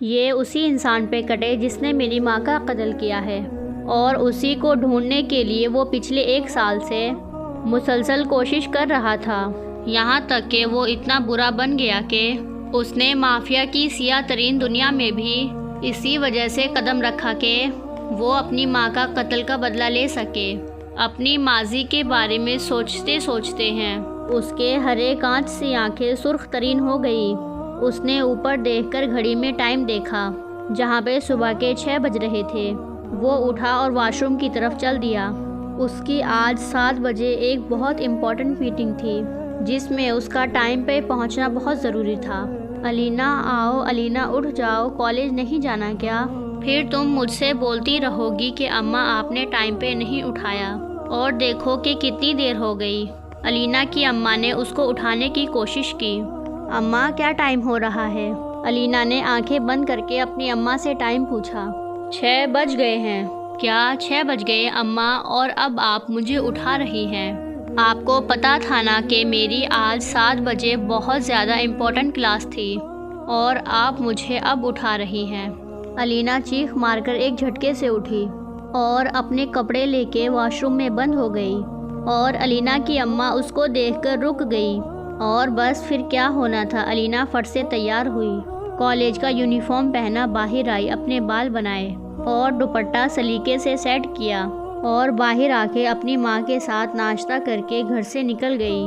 یہ اسی انسان پہ کٹے جس نے میری ماں کا قتل کیا ہے، اور اسی کو ڈھونڈنے کے لیے وہ پچھلے 1 سال سے مسلسل کوشش کر رہا تھا، یہاں تک کہ وہ اتنا برا بن گیا کہ اس نے مافیا کی سیاہ ترین دنیا میں بھی اسی وجہ سے قدم رکھا کہ وہ اپنی ماں کا قتل کا بدلہ لے سکے۔ اپنی ماضی کے بارے میں سوچتے سوچتے ہیں اس کے ہرے کانچ سی آنکھیں سرخ ترین ہو گئی۔ اس نے اوپر دیکھ کر گھڑی میں ٹائم دیکھا، جہاں پہ صبح کے 6 بج رہے تھے۔ وہ اٹھا اور واش روم کی طرف چل دیا۔ اس کی آج 7 بجے ایک بہت امپورٹنٹ میٹنگ تھی، جس میں اس کا ٹائم پہ پہنچنا بہت ضروری تھا۔ الینا آؤ، الینا اٹھ جاؤ، کالج نہیں جانا کیا؟ پھر تم مجھ سے بولتی رہو گی کہ اماں آپ نے ٹائم پہ نہیں اٹھایا، اور دیکھو کہ کتنی دیر ہو گئی۔ الینا کی اماں نے اس کو اٹھانے کی کوشش کی۔ اماں کیا ٹائم ہو رہا ہے؟ الینا نے آنکھیں بند کر کے اپنی اماں سے ٹائم پوچھا۔ 6 بج گئے ہیں۔ کیا 6 بج گئے اماں، اور اب آپ مجھے اٹھا رہی ہیں؟ آپ کو پتا تھا نا کہ میری آج 7 بجے بہت زیادہ امپورٹنٹ کلاس تھی، اور آپ مجھے اب اٹھا رہی ہیں۔ الینا چیخ مار کر ایک جھٹکے سے اٹھی اور اپنے کپڑے لے کے واش روم میں بند ہو گئی، اور الینا کی اماں اس کو دیکھ کر رک گئی۔ اور بس پھر کیا ہونا تھا، الینا فٹ سے تیار ہوئی، کالج کا یونیفارم پہنا، باہر آئی، اپنے بال بنائے اور دوپٹہ سلیقے سے سیٹ کیا، اور باہر آ کے اپنی ماں کے ساتھ ناشتہ کر کے گھر سے نکل گئی۔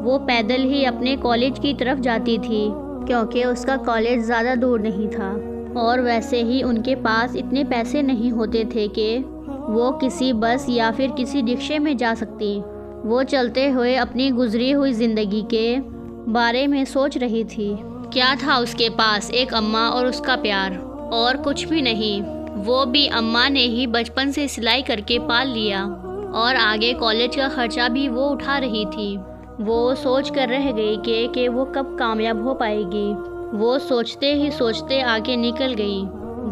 وہ پیدل ہی اپنے کالج کی طرف جاتی تھی، کیونکہ اس کا کالج زیادہ دور نہیں تھا، اور ویسے ہی ان کے پاس اتنے پیسے نہیں ہوتے تھے کہ وہ کسی بس یا پھر کسی رکشے میں جا سکتی۔ وہ چلتے ہوئے اپنی گزری ہوئی زندگی کے بارے میں سوچ رہی تھی۔ کیا تھا اس کے پاس؟ ایک اماں اور اس کا پیار، اور کچھ بھی نہیں۔ وہ بھی اماں نے ہی بچپن سے سلائی کر کے پال لیا، اور آگے کالج کا خرچہ بھی وہ اٹھا رہی تھی۔ وہ سوچ کر رہ گئی کہ وہ کب کامیاب ہو پائے گی۔ وہ سوچتے ہی سوچتے آگے نکل گئی۔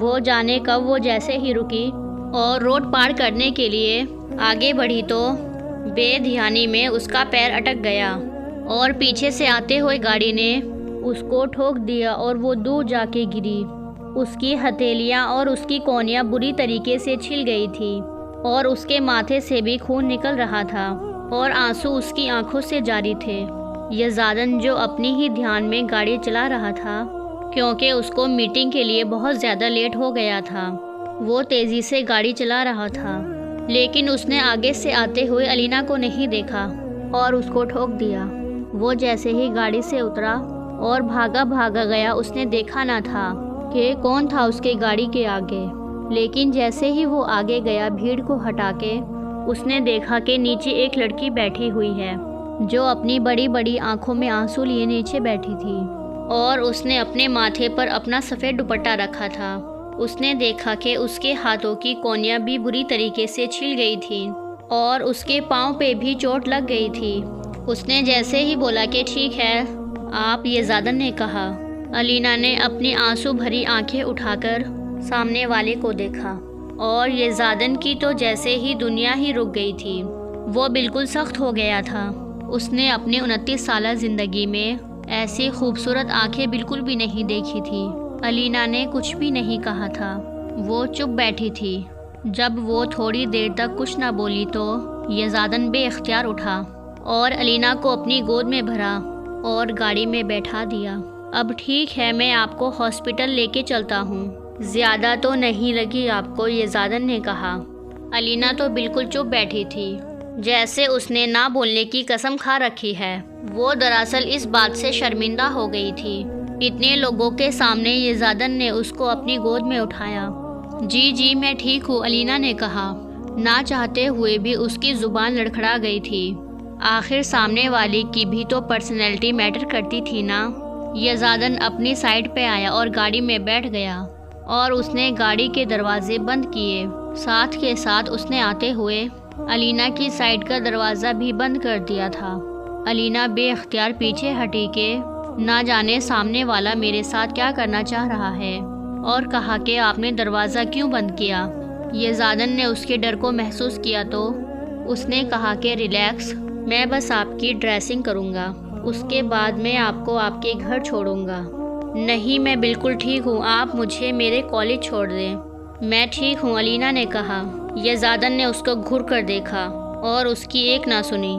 وہ جانے کب وہ جیسے ہی رکی اور روڈ پار کرنے کے لیے آگے بڑھی تو بے دھیانی میں اس کا پیر اٹک گیا، اور پیچھے سے آتے ہوئے گاڑی نے اس کو ٹھوک دیا، اور وہ دور جا کے گری۔ اس کی ہتھیلیاں اور اس کی کونیاں بری طریقے سے چھل گئی تھی، اور اس کے ماتھے سے بھی خون نکل رہا تھا، اور آنسو اس کی آنکھوں سے جاری تھے۔ یزدان جو اپنی ہی دھیان میں گاڑی چلا رہا تھا، کیونکہ اس کو میٹنگ کے لیے بہت زیادہ لیٹ ہو گیا تھا، وہ تیزی سے گاڑی چلا رہا تھا، لیکن اس نے آگے سے آتے ہوئے الینا کو نہیں دیکھا اور اس کو ٹھوک دیا۔ وہ جیسے ہی گاڑی سے اترا اور بھاگا گیا، اس نے دیکھا نہ تھا کہ کون تھا اس کے گاڑی کے آگے، لیکن جیسے ہی وہ آگے گیا بھیڑ کو ہٹا کے، اس نے دیکھا کہ نیچے ایک لڑکی بیٹھی ہوئی ہے، جو اپنی بڑی بڑی آنکھوں میں آنسو لیے نیچے بیٹھی تھی، اور اس نے اپنے ماتھے پر اپنا سفید دوپٹہ رکھا تھا۔ اس نے دیکھا کہ اس کے ہاتھوں کی کونیاں بھی بری طریقے سے چھل گئی تھیں، اور اس کے پاؤں پہ بھی چوٹ لگ گئی تھی۔ اس نے جیسے ہی بولا کہ ٹھیک ہے آپ، یزدان نے کہا۔ الینا نے اپنی آنسو بھری آنکھیں اٹھا کر سامنے والے کو دیکھا، اور یزدان کی تو جیسے ہی دنیا ہی رک گئی تھی، وہ بالکل سخت ہو گیا تھا۔ اس نے اپنے 29 سالہ زندگی میں ایسی خوبصورت آنکھیں بالکل بھی نہیں دیکھی تھی۔ الینا نے کچھ بھی نہیں کہا تھا، وہ چپ بیٹھی تھی۔ جب وہ تھوڑی دیر تک کچھ نہ بولی تو یزدان بے اختیار اٹھا اور الینا کو اپنی گود میں بھرا اور گاڑی میں بیٹھا دیا۔ اب ٹھیک ہے، میں آپ کو ہاسپٹل لے کے چلتا ہوں، زیادہ تو نہیں لگی آپ کو، یزدان نے کہا۔ الینا تو بالکل چپ بیٹھی تھی، جیسے اس نے نہ بولنے کی قسم کھا رکھی ہے۔ وہ دراصل اس بات سے شرمندہ ہو گئی تھی، اتنے لوگوں کے سامنے یزدان نے اس کو اپنی گود میں اٹھایا۔ جی میں ٹھیک ہوں، الینا نے کہا۔ نہ چاہتے ہوئے بھی اس کی زبان لڑکھڑا گئی تھی، آخر سامنے والی کی بھی تو پرسنالٹی میٹر کرتی تھی نا۔ یزدان اپنی سائڈ پہ آیا اور گاڑی میں بیٹھ گیا، اور اس نے گاڑی کے دروازے بند کیے، ساتھ کے ساتھ اس نے آتے ہوئے الینا کی سائڈ کا دروازہ بھی بند کر دیا تھا۔ الینا بے اختیار پیچھے ہٹی کہ نہ جانے سامنے والا میرے ساتھ کیا کرنا چاہ رہا ہے، اور کہا کہ آپ نے دروازہ کیوں بند کیا؟ یزدان نے اس کے ڈر کو محسوس کیا تو اس نے کہا کہ ریلیکس، میں بس آپ کی ڈریسنگ کروں گا، اس کے بعد میں آپ کو آپ کے گھر چھوڑوں گا۔ نہیں، میں بالکل ٹھیک ہوں، آپ مجھے میرے کالج چھوڑ دیں۔ میں ٹھیک ہوں، علینا نے کہا۔ یزدان نے اس کو گھور کر دیکھا اور اس کی ایک نہ سنی۔